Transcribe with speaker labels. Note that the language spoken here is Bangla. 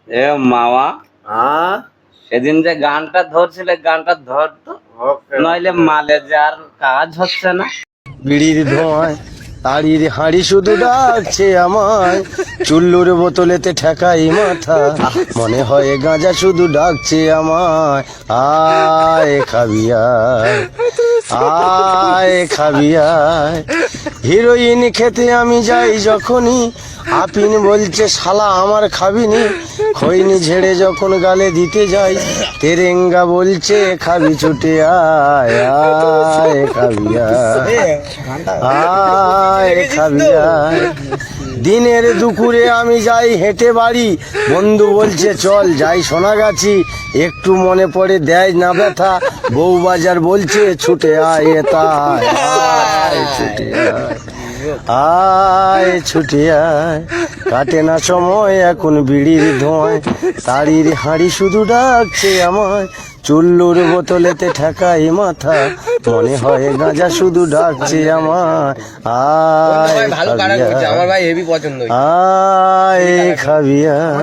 Speaker 1: এ মামা,
Speaker 2: হ্যাঁ
Speaker 1: সেদিন যে গানটা ধরছিলে গানটা ধরতো, নইলে মালে যে আর কাজ হচ্ছে না।
Speaker 3: বিড়ির ধোঁয়ায় তাড়ির হাঁড়ি শুধু ডাকছে আমায়, চুল্লুর বোতলেতে ঠেকাই মাথা, মনে হয় গাঁজা শুধু ডাকছে আমায়। আয় খাবি আয়, আয় খাবি আয়। হিরোইন খেতে আমি যাই যখনই, আপিন বলছে শালা আমার খাবিনি। খৈনি ঝেড়ে যখন গালে দিতে যাই, তেরেঙ্গা বলছে খাবি ছুটে আয়, আয় খাবি আয়, আয় খাবি আয়। দিনের দুপুরে আমি যাই হেঁটে বাড়ি, বন্ধু বলছে চল যাই সোনাগাছি, একটু মনে পড়ে দেয় না ব্যথা, বউবাজার বলছে ছুটে আয় তাই, আয় ছুটে আয়, আয় ছুটে আয়। কাটে না সময় এখন বিড়ির ধোঁয়ায়, তাড়ির হাঁড়ি শুধু ডাকছে আমায়, চুল্লুর বোতলেতে ঠেকাই মাথা, মনে হয় গাঁজা শুধু ডাকছে আমায়। আয়
Speaker 2: ভালো কারা করছে, আমার ভাই হেভি পছন্দ।
Speaker 3: আয় খাবি আয়।